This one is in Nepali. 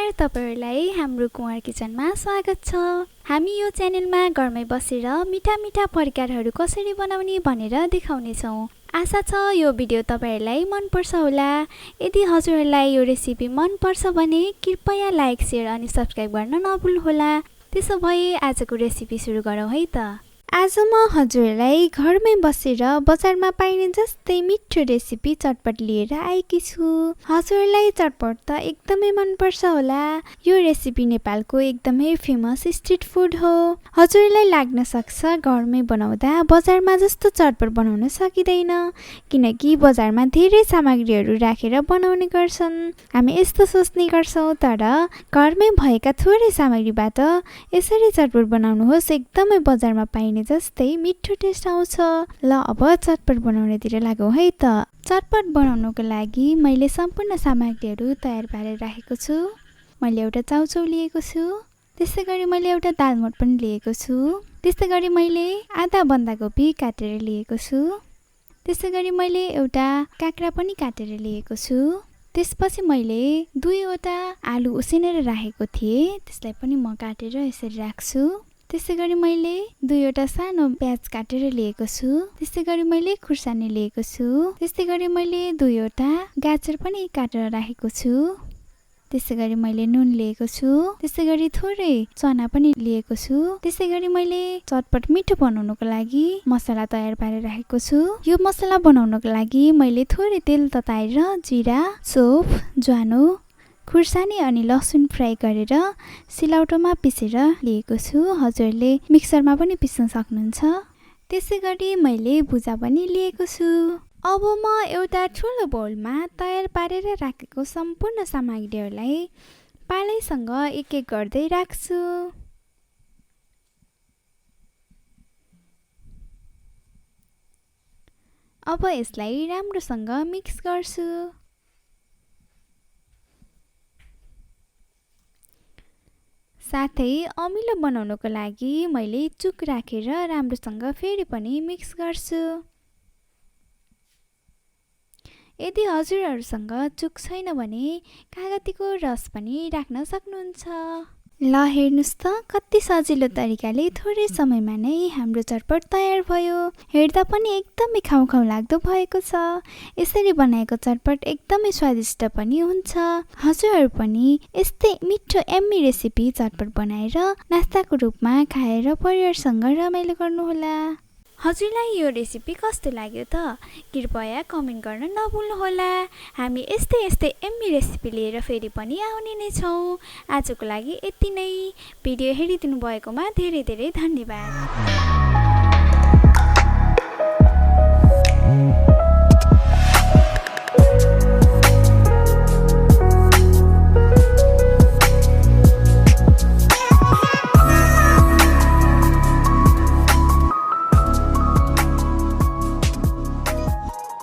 नमस्कार तपाईहरुलाई हाम्रो कुँवर किचनमा स्वागत छ। हामी यो च्यानलमा घरमै बसेर मिठा मिठा परिकारहरू कसरी बनाउने भनेर देखाउने छौं। आशा छ यो भिडियो तपाईहरुलाई मन पर्छ होला। यदि हजुरहरुलाई यो रेसिपी मन पर्छ भने कृपया लाइक, शेयर अनि सब्स्क्राइब गर्न नभुल्नु होला। त्यसो भए आजको रेसिपी सुरु गरौँ है त। आज म हजुरहरुलाई घरमै बसेर बजारमा पाइने जस्तै मिठो रेसिपी चटपट लिएर आएकी छु। हजुरहरुलाई चटपट त एकदमै मन पर्छ होला। यो रेसिपी नेपालको एकदमै फेमस स्ट्रीट फूड हो। हजुरहरुलाई लाग्न सक्छ घरमै बनाउँदा बजारमा जस्तो चटपट बनाउन सकिदैन, किनकि बजारमा धेरै सामग्रीहरू राखेर बनाउने गर्छन्। हामी यस्तो सोच्ने गर्छौं, तर घरमै भएका थोरै सामग्रीबाट यसरी चटपट बनाउनुहोस्, एकदमै बजारमा पाइने जस्तै मिठो टेस्ट आउँछ। ल अब चटपट बनाउनेतिर लागौं है त। चटपट बनाउनको लागि मैले सम्पूर्ण सामग्रीहरू तयार पारेर राखेको छु। मैले एउटा चाउचाउ लिएको छु, त्यसैगरी मैले एउटा दालमोट पनि लिएको छु, त्यसैगरी मैले आधा बन्दाकोपी काटेर लिएको छु, त्यसैगरी मैले एउटा काँक्रा पनि काटेर लिएको छु। त्यसपछि मैले दुईवटा आलु उसिनेर राखेको थिएँ, त्यसलाई पनि म काटेर यसरी राख्छु। त्यसैगरी मैले दुईवटा सानो प्याज काटेर लिएको छु, त्यसैगरी मैले खुर्सानी लिएको छु, त्यसैगरी मैले दुईवटा गाजर पनि काटेर राखेको छु, त्यसैगरी मैले नुन लिएको छु, त्यसैगरी थोरै चना पनि लिएको छु, त्यसैगरी मैले चटपट मिठो बनाउनको लागि मसला तयार पारेर राखेको छु। यो मसला बनाउनको लागि मैले थोरै तेल तताएर जिरा, सौफ, ज्वानो, खुर्सानी अनि लसुन फ्राई गरेर सिलौटोमा पिसेर लिएको छु। हजुरले मिक्सरमा पनि पिस्न सक्नुहुन्छ। त्यसैगरी मैले भुजा पनि लिएको छु। अब म एउटा ठुलो बाउलमा तयार पारेर राखेको सम्पूर्ण सामग्रीहरूलाई पालैसँग एक एक गर्दै राख्छु। अब यसलाई राम्रोसँग मिक्स गर्छु। साथै अमिलो बनाउनको लागि मैले चुक राखेर राम्रोसँग फेरि पनि मिक्स गर्छु। यदि हजुरहरुसँग चुक छैन भने कागतीको रस पनि राख्न सक्नुहुन्छ। ल हेर्नुस् त कति सजिलो तरिकाले थोरै समयमा नै हाम्रो चटपट तयार भयो। हेर्दा पनि एकदमै खाउ खाउ लाग्दो भएको छ। यसरी बनाएको चटपट एकदमै स्वादिष्ट पनि हुन्छ। हजुरहरु पनि यस्तै मिठो यम्मी रेसिपी चटपट बनाएर नास्ताको रूपमा खाएर परिवारसँग रमाइलो गर्नुहोला। हजुरलाई यो रेसिपी कस्तो लाग्यो त? कृपया कमेन्ट गर्न नभुल्नु होला। हामी यस्तै यम्मी रेसिपी लिएर फेरि पनि आउने नै छौं। आजको लागि यति नै। भिडियो हेरिदिनु भएकोमा धेरै धेरै धन्यवाद।